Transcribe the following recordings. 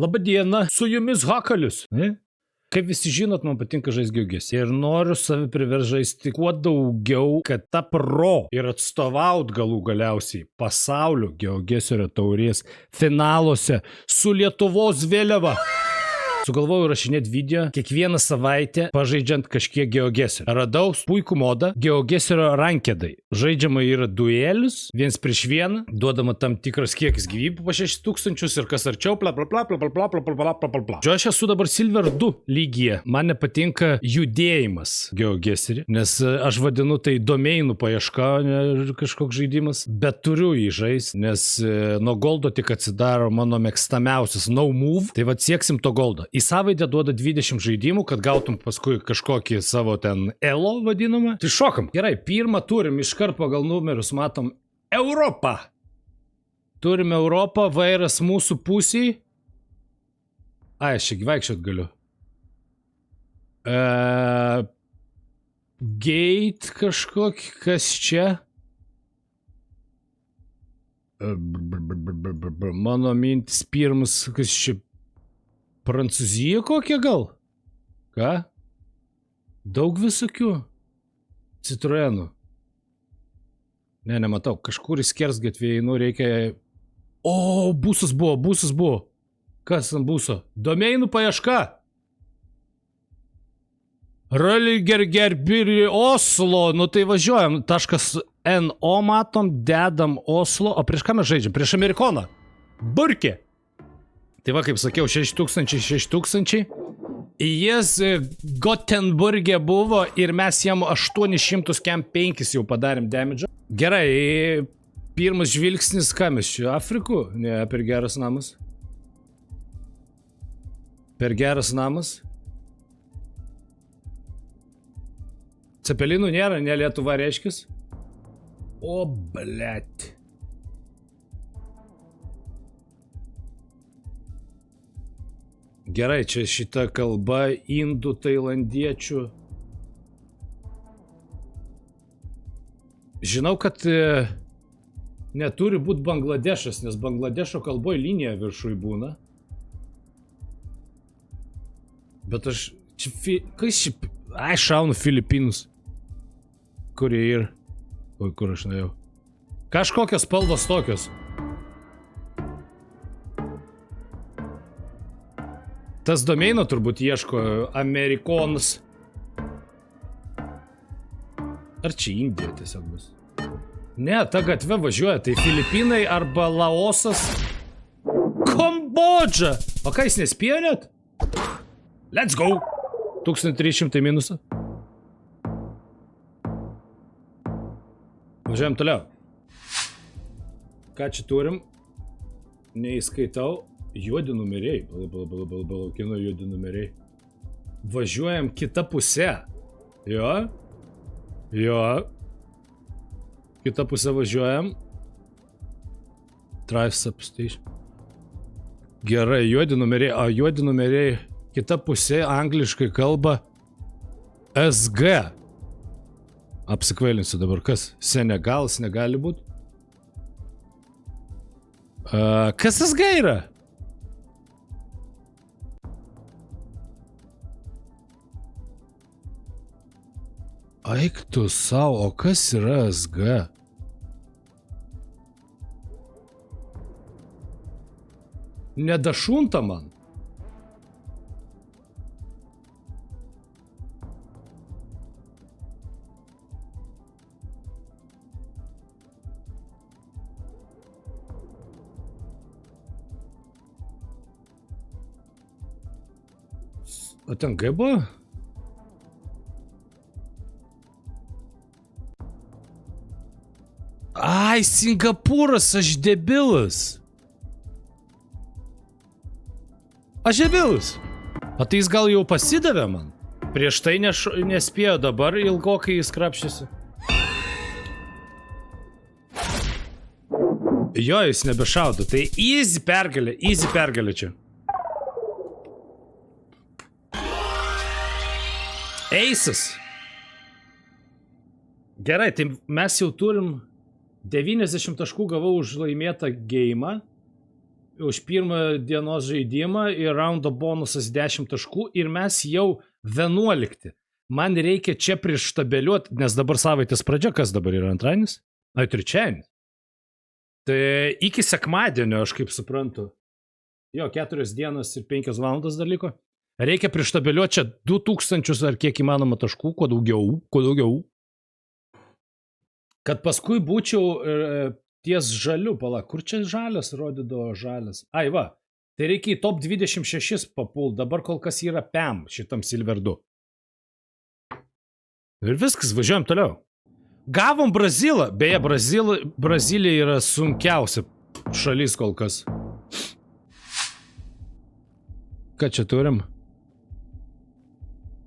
Labadiena, su jumis Hakalius. Kaip visi žinot, man patinka žaisti GeoGuessr. Ir noriu savi priversti žaisti kuo daugiau, kad ta pro ir atstovaut galų galiausiai pasaulio GeoGuessr taurės finaluose su Lietuvos vėliava. Sugalvojau rašinėti video kiekvieną savaitę pažaidžiant kažkiek GeoGuessr. Radau puikų modą GeoGuessr rankedai. Žaidžiama yra duelis, 1 prieš 1, duodama tam tikras kiekis gyvybių po 6000 ir kas arčiau, bla bla bla bla bla bla bla bla bla bla bla. Aš esu dabar Silver 2 lygyje. Man nepatinka judėjimas GeoGuessr, nes aš vadinu tai domeinų paieška, ne kažkoks žaidimas, bet turiu jį žaisti, nes nuo goldo tik atsidaro mano mėgstamiausias no move, tai vad sieksim to goldo. Į savaitę duoda 20 žaidimų, kad gautum paskui kažkokį savo ten elo vadinamą. Tai šokam. Gerai, pirmą turim iškart pagal numerius, matom Europą. Turim Europą, vairas mūsų pusiai. Ai, aš čia vaikščiot galiu. Gate kažkokį, kas čia? Mano mintis pirmas, kas čia? Prancūzija kokia gal? Ką? Daug visokių? Citroenų. Ne, nematau. Kažkur į skersgatvį einu, reikia... O, būsas buvo. Kas ant būso? Domeinų paieška. Raligergerbiri Oslo. Nu tai važiuojam. .no matom, dedam Oslo. O prieš ką mes žaidžiam? Prieš Amerikoną. Burkė. Tai va, kaip sakiau, 6000. Jis Gotenburgė buvo ir mes jam 805 jau padarėm damage. Gerai, pirmas žvilgsnis, ką mes čia? Afrikų? Ne, per geras namas. Per geras namas. Cepelinų nėra, ne Lietuva reiškis. O, blėt. Gerai, čia šita kalba indų, tailandiečių. Žinau, kad neturi būti Bangladešas, nes Bangladešo kalboje linija viršui būna. Bet aš... Kas čia... Ai, šaunu Filipinus. Kur jie yra? Oi, kur aš nuėjau. Kažkokios spalvos tokios. Tas domeino turbūt ieško Amerikonas. Ar čia Indija tiesiog bus? Ne, ta gatve važiuoja, tai Filipinai arba Laosas. Kambodža! O ką jis nespėjo net? Let's go! 1300 minusą. Važiuojam toliau. Ką čia turim? Neįskaitau. Juodi numeriai. Balaukino juodi numeriai. Važiuojam kitą pusę. Jo. Kitą pusę važiuojam. Drive substation. Gerai, juodi numeriai. O juodi numeriai. Kita pusė angliškai kalba SG. Apsikvailinsiu dabar. Kas? Senegalas negali būti? Kas SG yra? Eik tu savo, o kas yra SG? Nedašunta man. O ten G buvo? Ai, Singapūras, aš debilas. O tai jis gal jau pasidavė man? Prieš tai nespėjo, dabar ilgokai jis krapščiasi. Jo, jis nebešaudo, tai easy pergalė čia. Eisas. Gerai, tai mes jau turim 90 taškų gavau už laimėtą geimą. už pirmą dienos žaidimą ir raundo bonusas 10 taškų ir mes jau 11. Man reikia čia prištabeliuoti, nes dabar savaitės pradžia, kas dabar yra antradienis? Ai, trečiadienis. Tai iki sekmadienio, aš kaip suprantu. Jo, 4 dienas ir 5 valandas dar liko. Reikia prištabeliuoti čia 2000 ar kiek įmanoma taškų, kuo daugiau. Kad paskui būčiau ties žaliu, pala, kur čia žalias, rodydavo žalias. Ai va, tai reikia į top 26 papult, dabar kol kas yra PEM šitam Silver 2. Ir viskas, važiuojam toliau. Gavom Brazilą, beje, Brazilija yra sunkiausia šalis kol kas. Ką čia turim?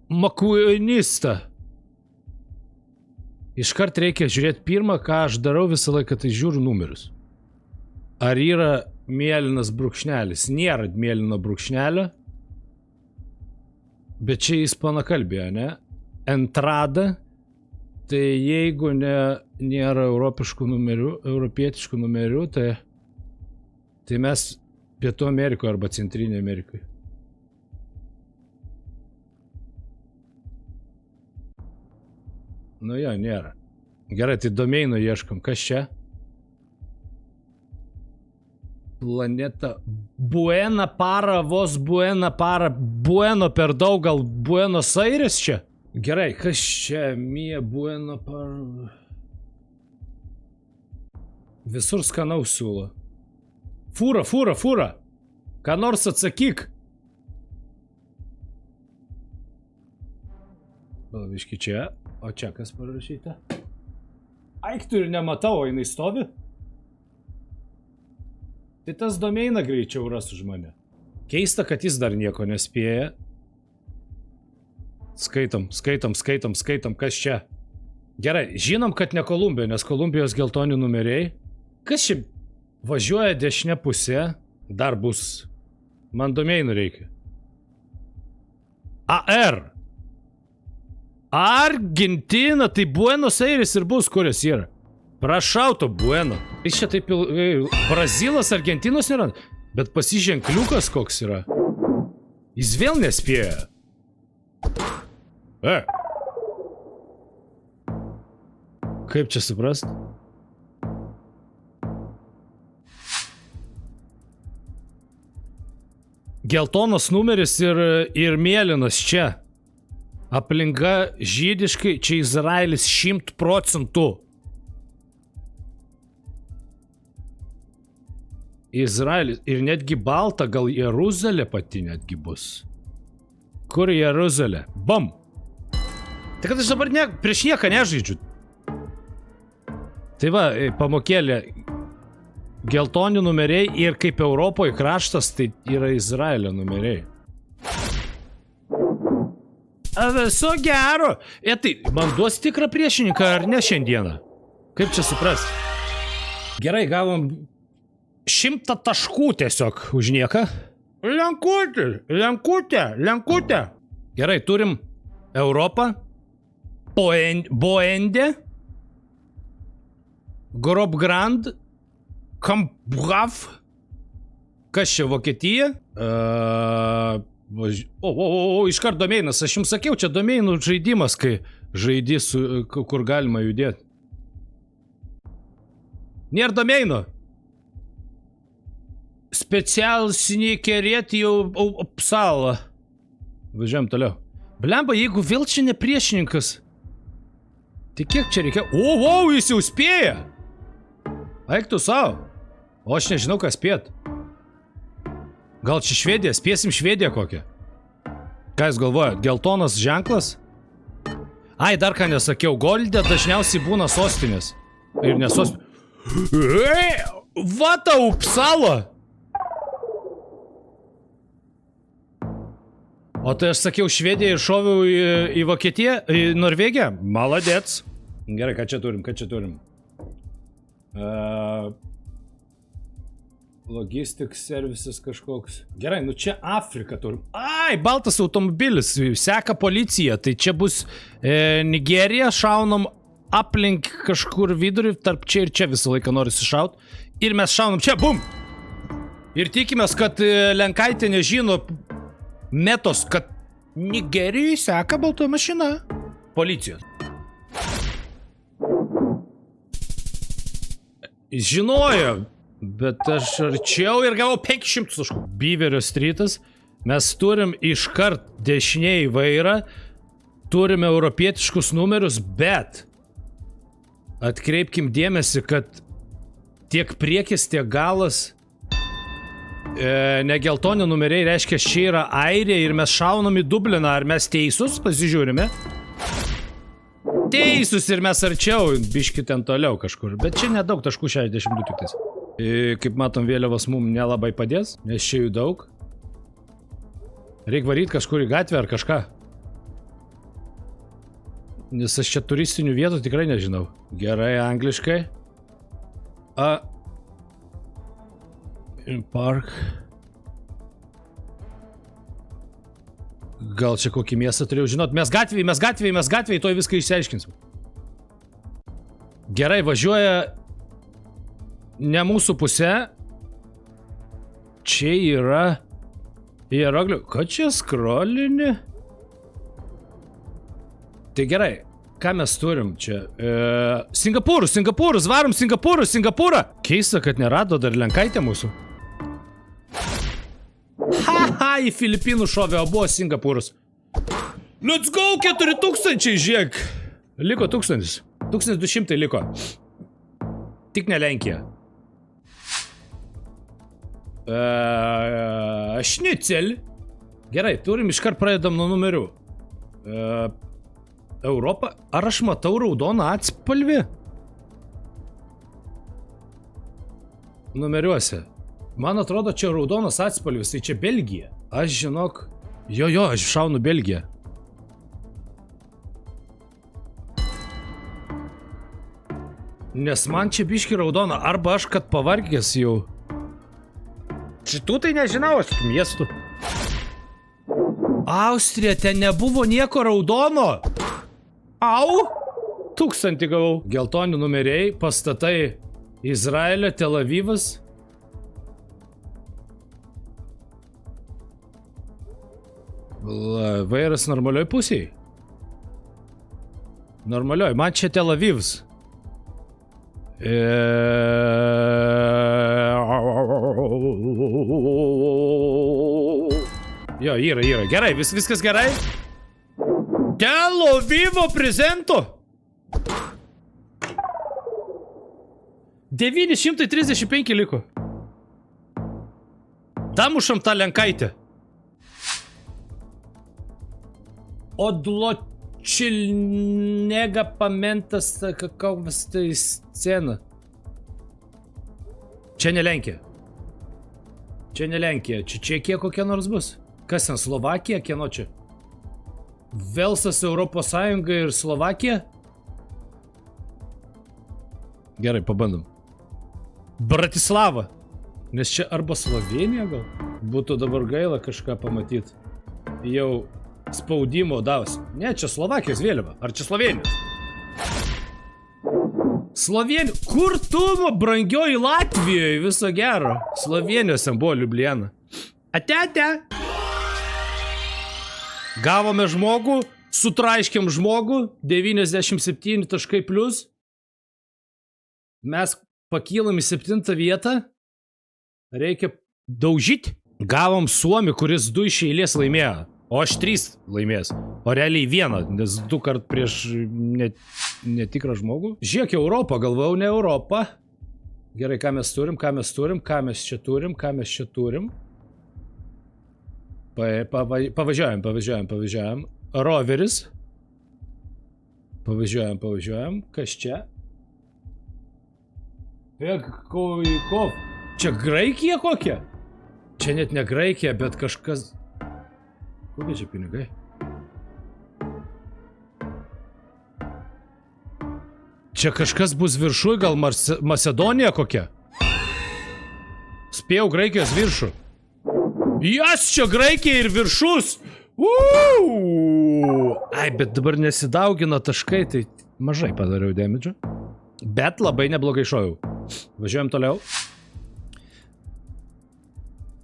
Makuinista. Iškart reikia žiūrėti pirmą, ką aš darau visą laiką, tai žiūriu numerius. Ar yra mėlynas brūkšnelis? Nėra mėlyno brūkšnelio. Bet čia ispanakalbėje, ne? Entrada. Tai jeigu nėra europietiškų numerių, tai mes Pietų Amerikoje arba Centrinė Amerikoje. Nu jo, nėra. Gerai, tai domeinų ieškom. Kas čia? Planeta. Buena para, vos Buena para. Bueno per daug, gal Buenos Aires čia? Gerai, kas čia? Mie Buena para. Visur skanaus siūlo. Fūra. Ką nors atsakyk. Balviški čia. O čia kas parašyta? Aiktų ir nematau, o jinai stovi? Tai tas domeiną greičiau ras už mane. Keista, kad jis dar nieko nespėja. Skaitom, kas čia? Gerai, žinom, kad ne Kolumbija, nes Kolumbijos geltoni numeriai. Kas čia važiuoja dešinė pusė? Dar bus. Man domeinų reikia. AR. Argentina, tai Buenos Aires ir bus, kuris yra. Prašau to Bueno. Jis čia taip Brazilas, Argentinos nėra, bet pasiženkliukas koks yra. Jis vėl nespėja. Kaip čia suprast? Geltonas numeris ir mėlynas čia. Aplinka žydiškai, čia Izraelis 100%. Izraelis ir netgi balta, gal Jeruzalė pati netgi bus. Kur Jeruzalė? Bam! Tai kad aš dabar prieš nieką nežaidžiu. Tai va, pamokėlė. Geltoni numeriai ir kaip Europoje kraštas, tai yra Izraelio numeriai. Viso gero. Tai, man duos tikrą priešininką ar ne šiandieną? Kaip čia suprast? Gerai, gavom 100 taškų tiesiog už nieką. Lenkutė. Gerai, turim Europą. Boendė. Grobgrand. Kambrav. Kas čia, Vokietija? Iškart domeinas, aš jums sakiau, čia domeinų žaidimas, kai žaidži, kur galima judėti. Nėra domeino. Specialsinį kerėti jau apsalą. Važiuojam toliau. Blemba, jeigu vėl čia ne priešininkas. Tai kiek čia reikia? Jis jau spėja. Eik tu savo. O aš nežinau, ką spėt. Gal čia Švedija? Spėsim Švediją kokią. Ką jūs galvojat? Geltonas ženklas? Ai, dar ką nesakiau. Goldė dažniausiai būna sostinės. Ir nesostinės. Va ta Upsala! O tai aš sakiau Švediją ir šoviau į Vokietiją, į Norvegiją? Maladėts. Gerai, ką čia turim? Logistics services kažkoks. Gerai, nu čia Afrika turim. Ai, baltas automobilis, seka policija. Tai čia bus Nigerija, šaunam aplink kažkur vidurį, tarp čia ir čia visą laiką norisi šaut. Ir mes šaunam čia, bum! Ir tikimės, kad Lenkaitė nežino metos, kad Nigerijai seka balta mašina. Policijos. Žinojo, bet aš arčiau ir gavau 500 taškų. Beaverio Streetas. Mes turim iškart dešiniai vairą. Turime europietiškus numerius, bet atkreipkim dėmesį, kad tiek priekis, tiek galas ne geltoni numeriai, reiškia, čia yra Airija ir mes šaunam į Dubliną. Ar mes teisūs? Pasižiūrime. Teisūs ir mes arčiau, biški ten toliau kažkur. Bet čia nedaug taškų, 62 tik tais. Kaip matom, vėliavos mums nelabai padės, nes čia jų daug. Reikia varyti kažkur į gatvę ar kažką. Nes aš čia turistinių vietų tikrai nežinau. Gerai, angliškai. In park. Gal čia kokį miestą turėjau žinot. Mes gatvėj, toj viską išsiaiškinsim. Gerai, važiuoja ne mūsų pusė. Čia yra hieroglifų. Ką čia scrollini? Tai gerai, ką mes turim čia? Singapūrus, varom Singapūrą! Keista, kad nerado dar Lenkaitė mūsų. Haha, į Filipinų šovė, o buvo Singapūrus. Let's go, 4000, žiūrėk. Liko 1000. 1200 liko. Tik ne Lenkija. Šnicel. Gerai, turim iškart pradedam nuo numerių. Europa. Ar aš matau raudoną atspalvį? Numeriuose. Man atrodo, čia raudonas atspalvis, tai čia Belgija. Aš žinok. Jo, aš šaunu Belgiją. Nes man čia biški raudona. Arba aš kad pavargęs jau. Šitų tai nežinau, aš tik miestų. Austrija, ten nebuvo nieko raudono. Au! 1000 gavau. Geltoni numeriai, pastatai Izraelio, Tel Avivas. Vairas normalioj pusėj. Normalioj, man čia Tel Avivas. Jo, yra. Gerai, viskas gerai. Tel Avivo prezento. 935 liko. Damušam tą Lenkaitę. Odločilnega pamentas, kakavas tai scena. Čia ne Lenkija. Čia Čekija kokia nors bus. Kas ten, Slovakija, kieno čia? Velsas, Europos Sąjunga ir Slovakija? Gerai, pabandom. Bratislava. Nes čia arba Slovenija gal? Būtų dabar gaila kažką pamatyti. Jau spaudimo davus. Ne, čia Slovakijos vėliava. Ar čia Slovenijos? Slovenijos. Kur tu, brangioji Latvijoje? Viso gero. Slovenijos ten buvo Liubliana. Ate. Gavome žmogų, sutraiškėm žmogų, 97 taškai plus. Mes pakylam į 7 vietą. Reikia daužyti. Gavom Suomį, kuris 2 iš eilės laimėjo. O aš 3 laimės. O realiai 1, nes 2 kart prieš netikrą žmogų. Žiūrėk, Europą, galvau, ne Europą. Gerai, ką mes turim. Pavažiuojam. Roveris. Pavažiuojam. Kas čia? Pekojkov. Čia Graikija kokia? Čia net ne Graikija, bet kažkas... Kokie čia pinigai? Čia kažkas bus viršui, gal Macedonija kokia? Spėjau Graikijos viršų. Jas, čia Graikija ir viršus! Ai, bet dabar nesidaugina taškai, tai mažai padariau damidžą. Bet labai neblogai šojau. Važiuojam toliau.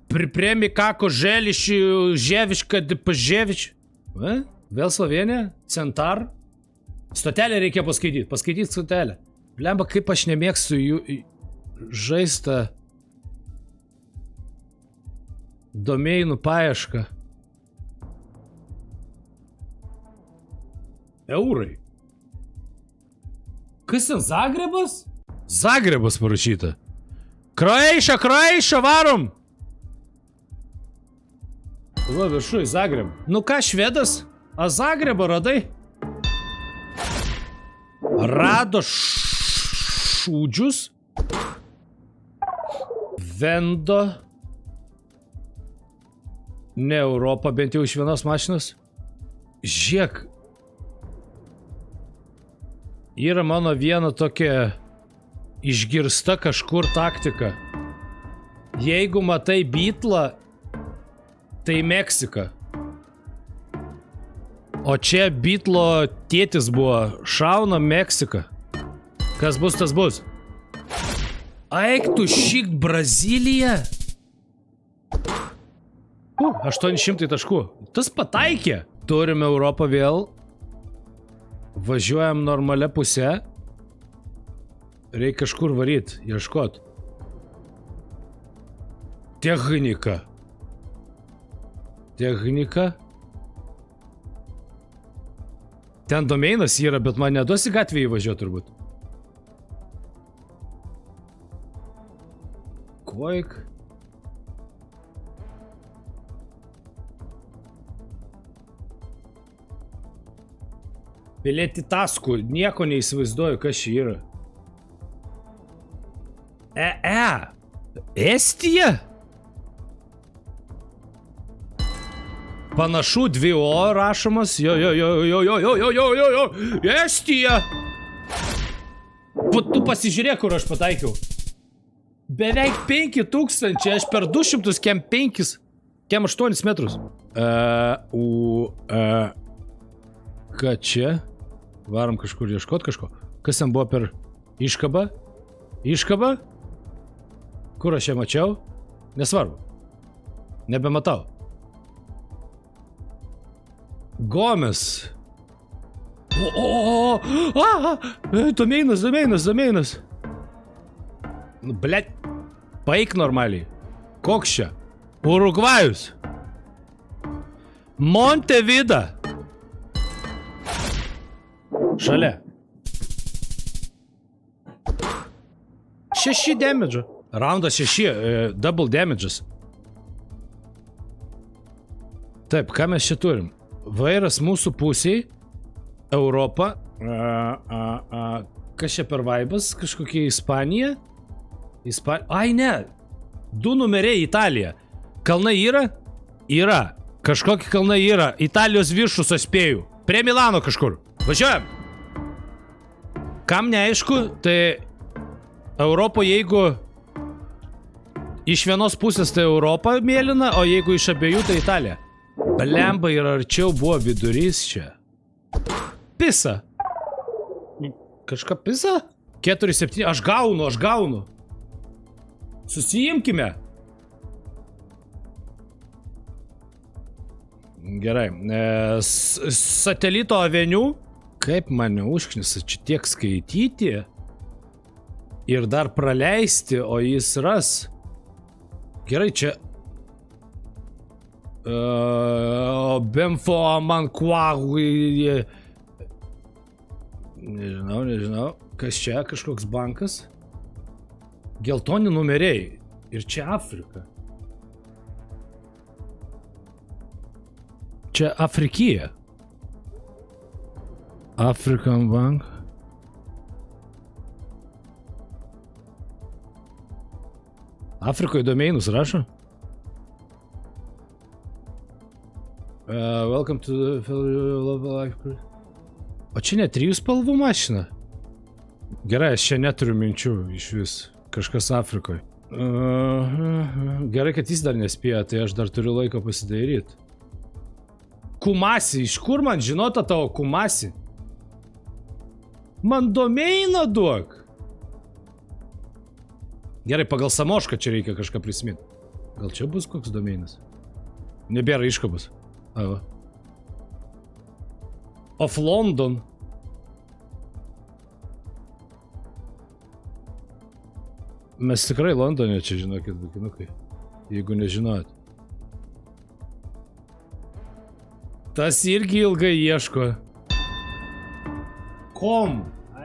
Pripremi kako želiši, ževiška, paževič. Vėl Slovenija, Centar. Stotelę reikia paskaityti, paskaityti stotelę. Blemba, kaip aš nemėgstu jų žaistą domeinų paiešką. Eurai. Kas ten, Zagrebas? Zagrebas parašyta. Kroaiša, varom! Va, viršui, Zagreb. Nu ką, švedas? A Zagrebą radai? Rado šūdžius. Vendo. Ne Europą, bent jau iš vienos mašinos. Žiek. Yra mano viena tokia išgirsta kažkur taktika. Jeigu matai Beatlą, tai Meksika. O čia Beatlo tėtis buvo. Šauna Meksika. Kas bus, tas bus. Eik tu šikt Brazilija. 800 taškų. Tas pataikė. Turime Europą vėl. Važiuojam normalia pusė. Reikia kažkur varyt, ieškot. Technika. Ten domeinas yra, bet man neduosi gatvėje įvažiuoti turbūt. Koik. Pilėti taskų, nieko neįsivaizduoju, kas čia yra. Estija? Panašu 2O rašomas. Jo. Estija! Tu pasižiūrėk, kur aš pataikiau. Beveik 5000, aš per 200, kem 5, kem 8 metrus. Ką čia? Varom kažkur ieškot kažko. Kas ten buvo per iškabą? Iškabą? Kur aš ją mačiau? Nesvarbu. Nebematau. Gomes. Domeinas. Nu, blet. Paik normaliai. Koks čia? Urugvajus. Montevida. Šalia. 6 damage. Raundas 6. Double damages. Taip, ką mes čia turim? Vairas mūsų pusiai. Europa. Kas čia per vaibas? Kažkokia Ispanija? Ai ne. 2 numeriai Italija. Kalnai yra? Yra. Kažkokie kalnai yra. Italijos viršus aš spėju. Prie Milano kažkur. Važiuojam. Kam neaišku, tai Europo, jeigu iš vienos pusės tai Europa mėlyna, o jeigu iš abiejų tai Italija. Blemba ir arčiau buvo vidurys čia. Pisa. Kažką pisa? 4-7. Aš gaunu. Susijimkime. Gerai. Satelito aveniu. Kaip mane užknisa čia tiek skaityti ir dar praleisti, o jis ras. Gerai, čia Bemfo man kuagui. Nežinau. Kas čia? Kažkoks bankas? Geltoni numeriai. Ir čia Afrika. Čia Afrikija. African Bank. Afrikoje domeinus rašo. Welcome to the Global Life Group. O čia ne 3 spalvų mašina? Gerai, aš čia neturiu minčių iš vis. Kažkas Afrikoje. Gerai, kad jis dar nespėjo, tai aš dar turiu laiko pasidairyti. Kumasi, iš kur man žinota tavo Kumasi? Man domeiną duok. Gerai, pagal Samošką čia reikia kažką prisiminti. Gal čia bus koks domeinas? Nebėra iškabus. Ava. Of London. Mes tikrai Londone čia, žinokit, bukinukai. Jeigu nežinot. Tas irgi ilgai ieško. Kom?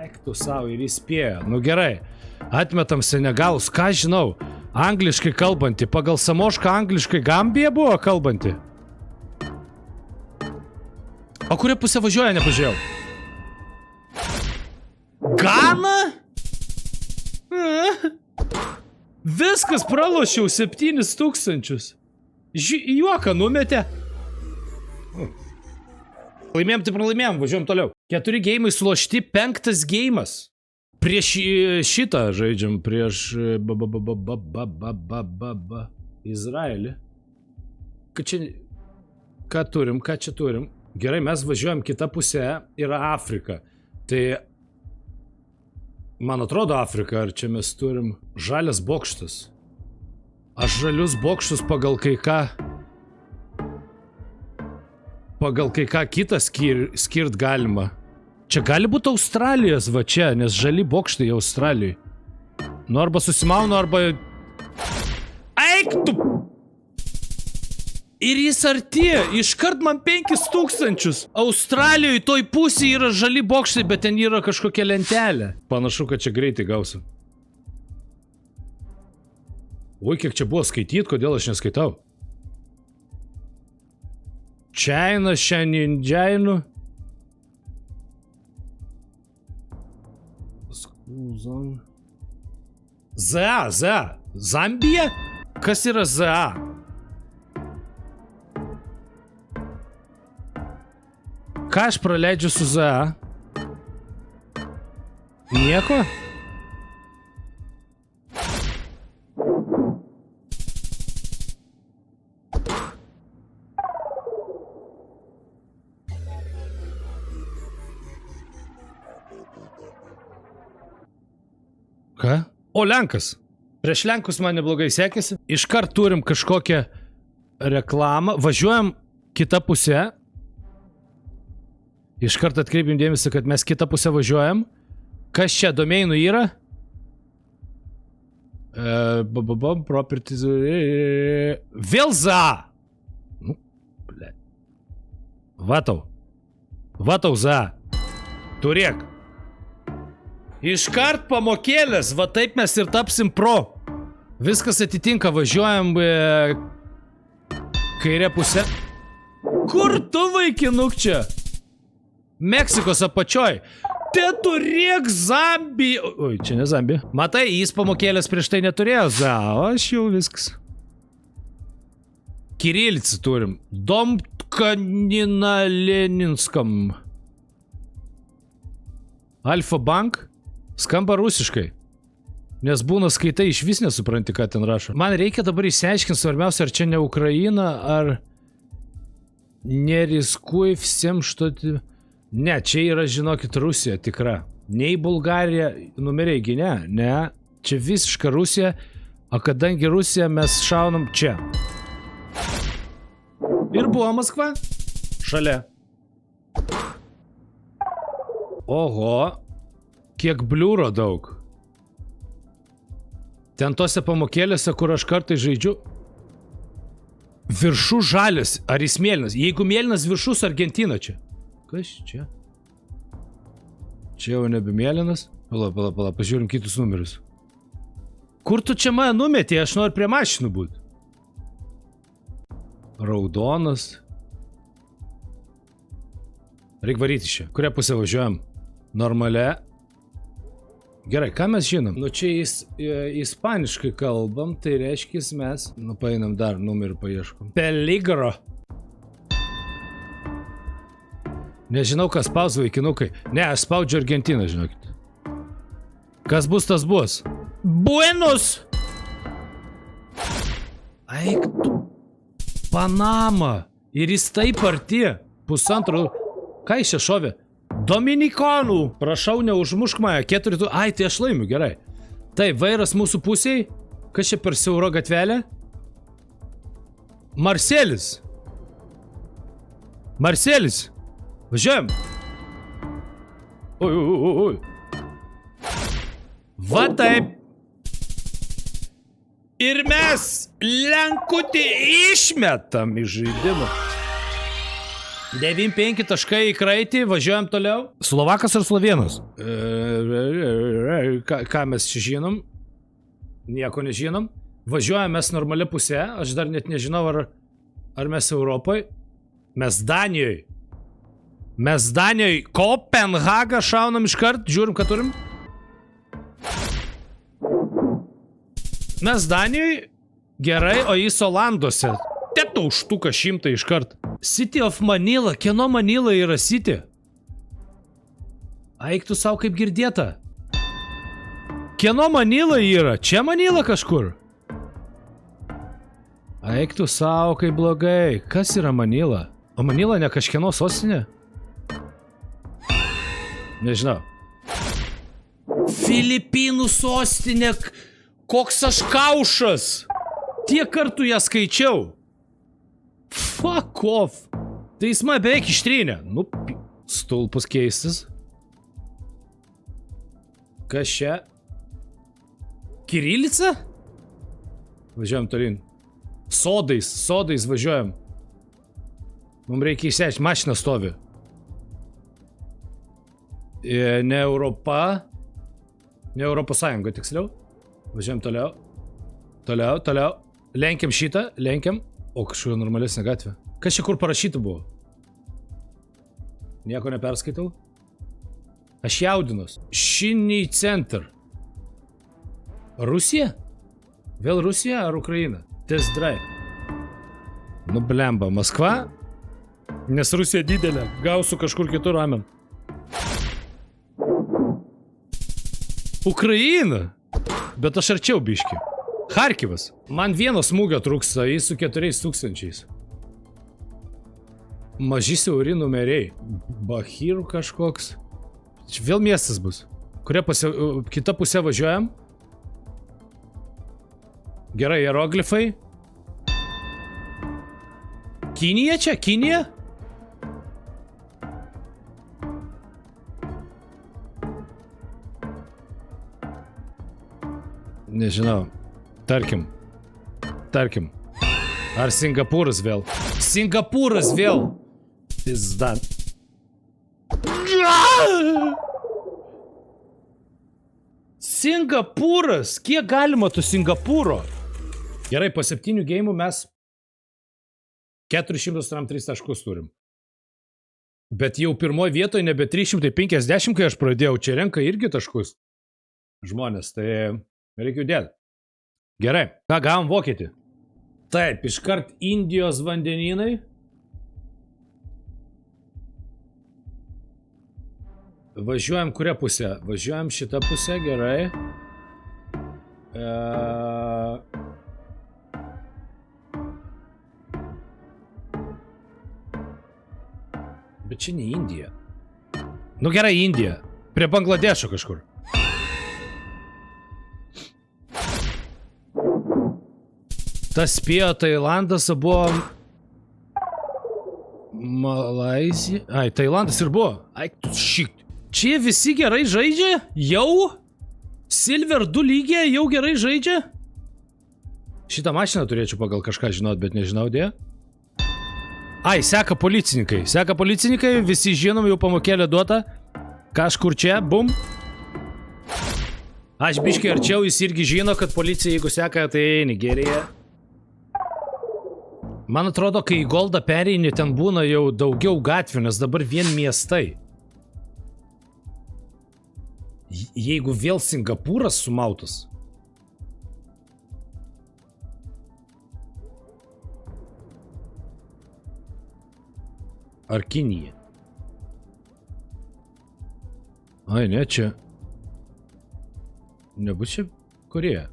Eik tu savo ir įspėjo. Nu gerai. Atmetam Senegalus. Ką žinau? Angliškai kalbanti. Pagal Samošką angliškai Gambija buvo kalbanti. O kuria pusė važiuoja, nepažiūrėjau. Gana? Viskas pralošiau 7000. Juoką numetė. Laimėjom, tai pralaimėjom, važiuojam toliau. 4 geimai sulošti, 5 geimas. Prieš šitą žaidžiam, prieš Izraelį. Ką turim, ką čia turim? Gerai, mes važiuojam, kita pusė yra Afrika. Tai, man atrodo Afrika, ar čia mes turim žalias bokštas. Aš žalius bokštus pagal kai ką kitą skirt galima. Čia gali būti Australijos, va čia, nes žali bokštai Australijai. Nu arba susimaunu, arba... Eik tu! Ir jis arti, iškart man 5000. Australijoje toj pusėje yra žali bokštai, bet ten yra kažkokia lentelė. Panašu, kad čia greitai gausiu. Oi, kiek čia buvo skaityt, kodėl aš neskaitau? Čaina, šiandien. ZA. Zambija? Kas yra ZA? Ką aš praleidžiu su ZA? Nieko? Ką? O, Lenkas. Prieš Lenkus man neblogai sekėsi. Iškart turim kažkokią reklamą. Važiuojam kitą pusę. Iškart atkreipim dėmesį, kad mes kitą pusę važiuojam. Kas čia domeinų yra? Properties... Vėl ZA! Nu, ble. Vatau ZA. Turėk. Iškart pamokėlės, va taip mes ir tapsim pro. Viskas atitinka, važiuojam kairė pusė. Kur tu, vaikinuk čia? Meksikos apačioj. Te turėk Zambija. Oi, čia ne Zambija. Matai, jis pamokėlės prieš tai neturėjo. Aš jau viskas. Kirilici turim. Domtkanina Leninskam. Alfa Bank. Skamba rusiškai. Nes būna skaitai, iš vis nesupranti, ką ten rašo. Man reikia dabar išsiaiškinti svarbiausia, ar čia ne Ukraina, ar neriskuoj всем, что... Ne, čia yra, žinokit, Rusija tikra. Nei Bulgarija, numeriai, ne. Čia visiška Rusija, o kadangi Rusija, mes šaunam čia. Ir buvo Maskva. Šalia. Oho. Kiek bliūro daug. Ten tose pamokėlėse, kur aš kartai žaidžiu. Viršų žalias, ar jis mėlynas? Jeigu mėlynas viršus, Argentina čia. Kas čia? Čia jau nebe mėlynas. Pala, pažiūrim kitus numerius. Kur tu čia mane numetė? Aš noriu prie mašinų būt. Raudonas. Reik varyti čia. Kurią pusę važiuojam? Normalia. Gerai, ką mes žinom? Nu čia ispaniškai kalbam, tai reiškia mes... Nu paeinam dar, numerį paieškom. Peligro. Nežinau, kas spaus, vaikinukai. Ne, aš spaudžiu Argentiną, žinokit. Kas bus, tas bus. Buenos! Eik tu. Panama. Ir jis taip arti. Pusantro... Ką jis čia šovė? Dominikonų! Prašau, neužmušk mane. 4... Ai, tai aš laimiu, gerai. Taip, vairas mūsų pusėj. Kas čia per siauro gatvelė? Marselis. Marselis. Važiuojam. Oi. Va taip. Ir mes Lenkutį išmetam iš žaidimo. 9-5 taškai į kraitį, važiuojam toliau. Slovakas ar Slovėnas? Ką mes čia žinom? Nieko nežinom. Važiuojam mes normalia pusė, aš dar net nežinau, ar mes Europoje. Mes Danijoje. Mes Danijoje. Kopenhagą šaunam iškart, žiūrim, ką turim. Mes Danijoje. Gerai, o jis Olanduose. Teto užtuka 100 iškart. City of Manila. Kieno Manila yra City? Eik tu savo kaip girdėta. Kieno Manila yra? Čia Manila kažkur? Eik tu savo kaip blogai. Kas yra Manila? O Manila ne kažkieno sostinė? Nežinau. Filipinų sostinė. Koks aš kaušas. Tiek kartų ją skaičiau. Fuck off. Tai jis man beveik ištrynė. Nu, stulpus keistis. Kas čia? Kirilica? Važiuojam tolin. Sodais važiuojam. Mums reikia išsiaiškinti, mašina stovi. Ne Europa. Ne Europos Sąjunga, tiksliau. Važiuojam toliau. Lenkiam šitą, lenkiam. O, kažkokia normalesnė gatvė. Kas čia kur parašyta buvo? Nieko neperskaitau. Aš jaudinus. Šiniai Center. Rusija? Vėl Rusija ar Ukraina? Test drive. Nu blemba, Maskva? Nes Rusija didelė. Gausiu kažkur kitur, amen. Ukraina? Bet aš arčiau biški. Charkivas. Man vieno smūgio trūksta, jis su 4000. Maži siauri numeriai. Bahirų kažkoks. Čia vėl miestas bus. Kita pusė važiuojam. Gerai, hieroglifai. Kinija čia? Kinija? Nežinau. Tarkim. Ar Singapūras vėl? Singapūras vėl! Pizda. Singapūras! Kiek galima tų Singapūro? Gerai, po 7 geimų mes 403 taškus turim. Bet jau pirmoje vietoje nebe 350, kai aš pradėjau, čia renka irgi taškus. Žmonės, tai reikia judėti. Gerai, ką gavom Vokietį? Taip, iškart Indijos vandenynai. Važiuojam kurią pusę? Važiuojam šitą pusę, gerai. Bet čia ne Indija. Nu gerai, Indija. Prie Bangladešo kažkur. Tas spėjo Tailandas, buvo Malaizija. Ai, Tailandas ir buvo. Ai, tu šit. Čia visi gerai žaidžia? Jau? Silver 2 lygiai jau gerai žaidžia? Šitą mašiną turėčiau pagal kažką žinot, bet nežinau dėja. Ai, seka policininkai, visi žinom, jau pamokėlė duota. Kažkur čia, bum. Aš biškai arčiau, jis irgi žino, kad policija, jeigu seka, tai Nigerija. Man atrodo, kai į Goldą pereini, ten būna jau daugiau gatvių, nes dabar vien miestai. Jeigu vėl Singapūras sumautas. Ar Kinija? Ai, ne, čia. Nebus čia Korėja.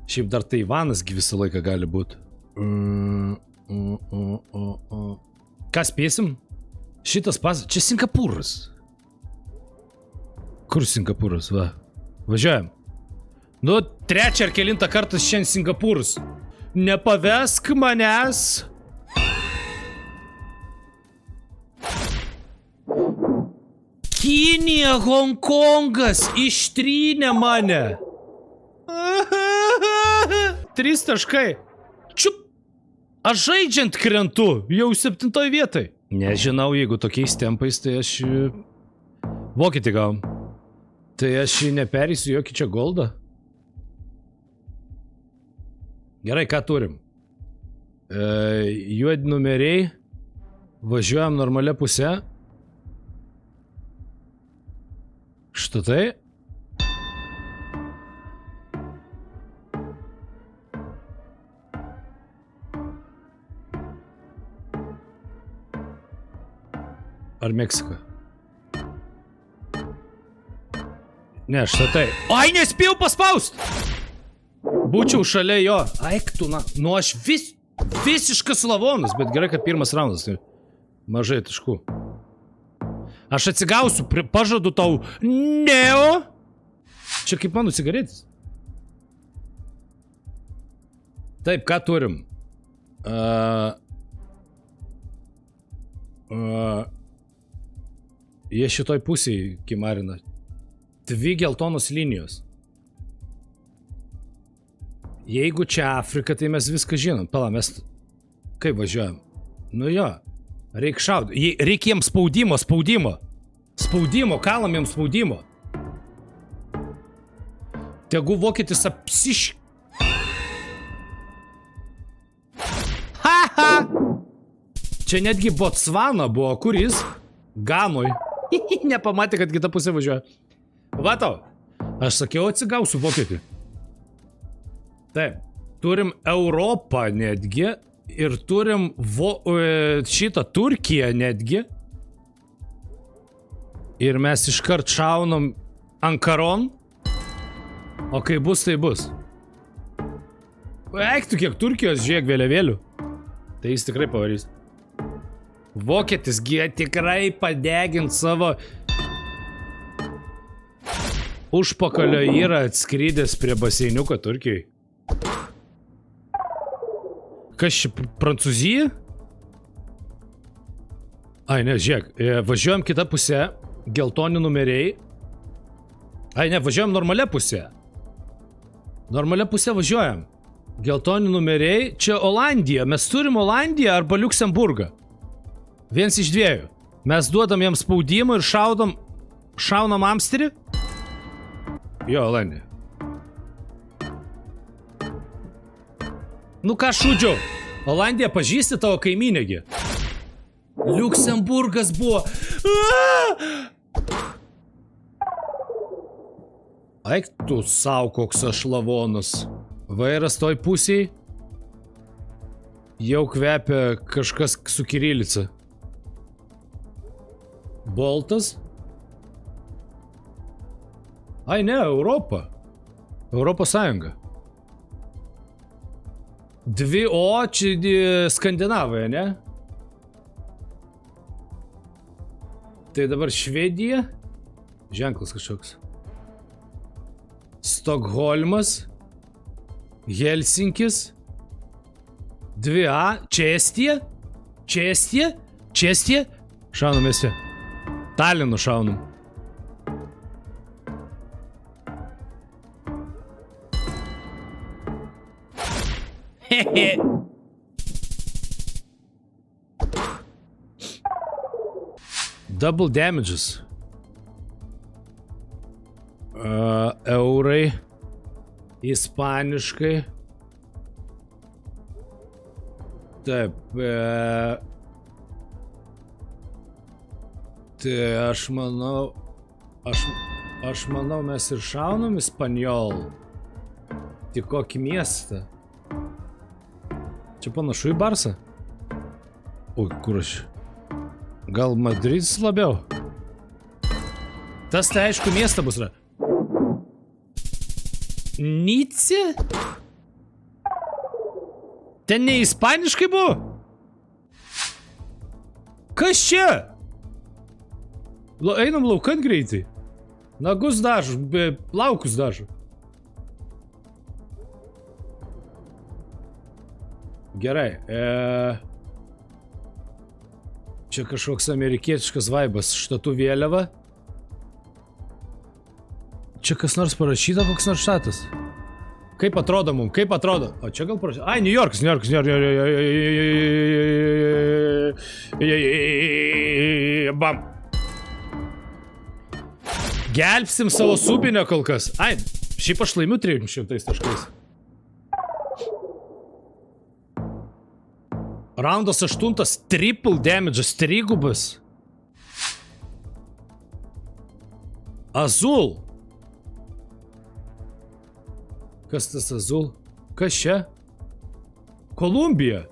Šiaip dar Taivanas visą laiką gali būti. Ką spėsim? Šitas pas... Čia Singapūras. Kur Singapūras, va. Važiuojam. Nu, trečią ar kelintą kartą šiandien Singapūras. Nepavesk manęs. Kinija, Hongkongas ištrynė mane. 3 taškai. Čiup. Aš žaidžiant krentu, jau 7 vietoj. Nežinau, jeigu tokiais tempais, tai aš... Vokietį gavom. Tai aš neperėsiu jokį čia goldą. Gerai, ką turim? Juodi numeriai. Važiuojam normalia pusė. Štai. Ar Meksika? Ne, štai. Ai, nespėjau paspaust! Būčiau šalia jo. Aik tu, na. Nu, aš visiškas lavonas, bet gerai, kad pirmas raundas. Mažai taškų. Aš atsigausiu, pažadu tau. Neo! Čia kaip mano cigaretės. Taip, ką turim? Jie šitoj pusėj kimarina. 2 geltonos linijos. Jeigu čia Afrika, tai mes viską žinom. Pala, mes kaip važiuojam? Nu jo, reik šaud. Reik jiems spaudimo. Spaudimo, kalam jiems spaudimo. Tegu vokietis apsiš... Ha! Čia netgi Botsvana buvo, kur jis? Ganoj. Nepamatė, kad kita pusė važiuoja. Va tau. Aš sakiau, atsigausiu vokietį. Taip. Turim Europą netgi. Ir turim šitą Turkiją netgi. Ir mes iškart šaunam Ankaron. O kai bus, tai bus. Eik tu kiek Turkijos, žiūrėk vėliavėlių. Tai jis tikrai pavarys. Vokietis tikrai padegint savo... Užpakalio yra atskridęs prie baseiniuko Turkijai. Kas čia, Prancūzija? Ai, ne, žiūrėk, važiuojam kitą pusę, geltoni numeriai. Ai, ne, važiuojam normalia pusė. Normalia pusė važiuojam. Geltoni numeriai, čia Olandija, mes turim Olandiją arba Liuksemburgą. Viens iš 2. Mes duodam jam spaudimą ir šaunam Amsterį. Jo, Olandija. Nu ką šūdžiau? Olandija pažįsti tavo kaimynėgi. Liuksemburgas buvo. Eik tu sau, koks aš lavonas. Vairas toj pusiai. Jau kvepia kažkas su kirilica. Boltas. Ai ne, Europa. Europos Sąjunga. 2 O, čia Skandinavai, ne? Tai dabar Švedija. Ženklas kažkoks. Stokholmas. Helsinkis. 2 A. Čestija. Čestija. Šaunam esi. Talinu šaunam. Hehe. Double damages. Eurai. Ispaniškai. Taip. Tai aš manau... Aš manau, mes ir šaunam Ispanjol. Tik kokį miestą. Čia panašu į Barsą. Oi, kur aš? Gal Madrids labiau? Tas tai aišku miestą bus. Nice? Ten ne ispaniškai buvo? Kas čia? Einam laukan greitai. Nagus dažu, plaukus dažu. Gerai. Čia kažkoks amerikietiškas vaibas. Štatų vėliava. Čia kas nors parašyta, koks nors štatas. Kaip atrodo mum? Kaip atrodo? O čia gal parašyta? Ai, New Yorkas. Bam. Gelbsim savo subinę kol kas. Ai, šiaip aš laimiu 300 taškais. Raundas 8, triple damage'as, trigubas. Azul. Kas tas Azul? Kas čia? Kolumbija.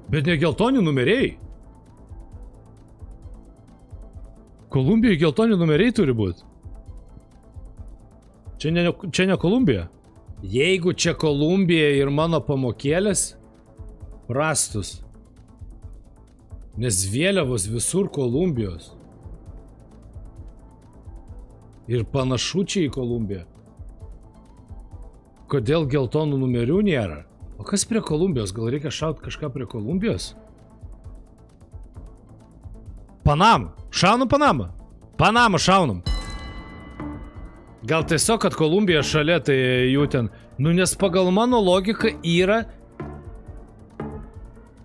Bet ne geltoni numeriai. Kolumbijoje geltoni numeriai turi būti. Čia ne Kolumbija. Jeigu čia Kolumbija ir mano pamokėlės, prastus. Nes vėliavos visur Kolumbijos. Ir panašu čia į Kolumbiją. Kodėl geltonų numerių nėra? O kas prie Kolumbijos? Gal reikia šauti kažką prie Kolumbijos? Panama. Šaunam Panamą. Panamą šaunam. Gal tiesiog, kad Kolumbija šalia, tai jų ten... Nu, nes pagal mano logiką yra...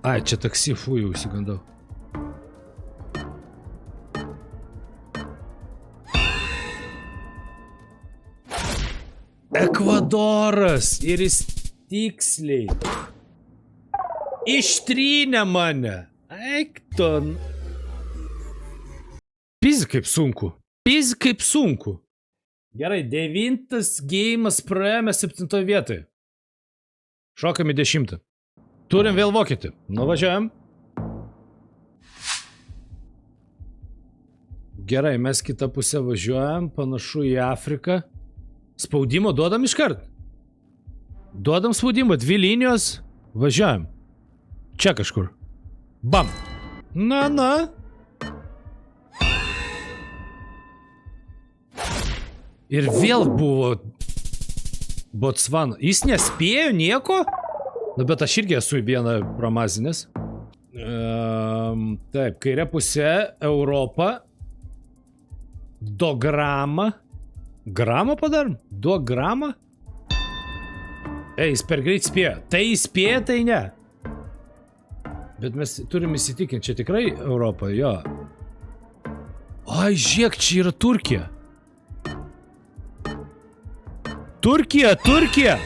Ai, čia taksi, fū, jau įsigandau. Ekvadoras! Ir jis tiksliai ištrynė mane. Eikton. Pizd kaip sunku. Pizd kaip sunku. Gerai, 9 geimas praėjome 7 vietoj. Šokam į 10. Turim vėl vokietį. Nuvažiuojam. Gerai, mes kitą pusę važiuojam. Panašu į Afriką. Spaudimo duodam iškart. Duodam spaudimo. 2 linijos. Važiuojam. Čia kažkur. Bam. Na. Ir vėl buvo Botsvana. Jis nespėjo nieko? Nu, bet aš irgi esu vieną pramazinės. Taip, kairė pusė Europa. Dogramą. Gramą padarom? Dogramą? Ei, jis per greit spėjo. Tai spėjo, tai ne. Bet mes turim įsitikinti, čia tikrai Europa, jo. Ai, žiūrėk, čia yra Turkija. Turkija!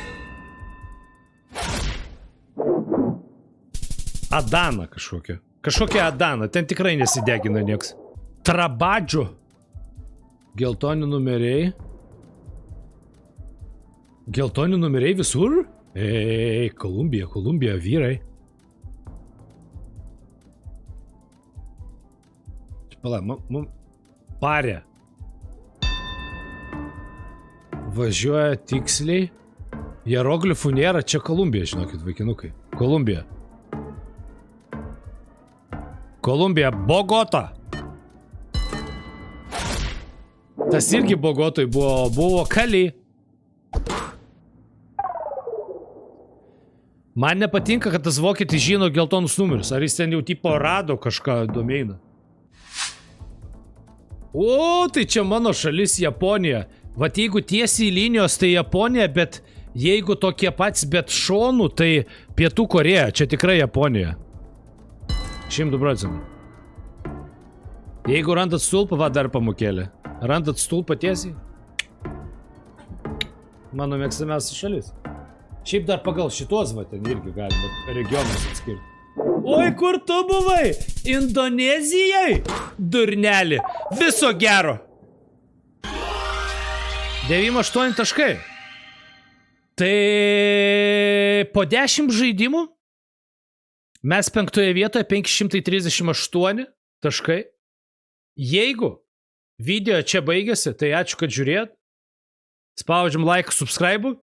Adana kažkokia. Kažkokia Adana, ten tikrai nesidegina nieks. Trabadžio. Geltoni numeriai. Geltoni numeriai visur? Ei, Kolumbija, vyrai. Pala, parė. Važiuoja tiksliai. Hieroglifų nėra, čia Kolumbija, žinokit, vaikinukai. Kolumbija, Bogota. Tas irgi Bogotoj buvo Kali. Man nepatinka, kad tas vokietis žino geltonus numerius. Ar jis ten jau tipo rado kažką domeiną? O, tai čia mano šalis Japonija. Vat jeigu tiesiai linijos, tai Japonija, bet jeigu tokie patys, bet šonų, tai Pietų Korėja. Čia tikrai Japonija. 100%. Jeigu randat stulpą, va dar pamokėlė. Randat stulpą tiesiai. Mano mėgstamiausia šalis. Šiaip dar pagal šitos, va, ten irgi galima regionus atskirti. Oi, kur tu buvai? Indonezijai? Durnelį. Viso gero. 98 taškai. Tai po 10 žaidimų mes 5 vietoje 538 taškai. Jeigu video čia baigėsi, tai ačiū, kad žiūrėjot. Spaudžiam like, subscribe.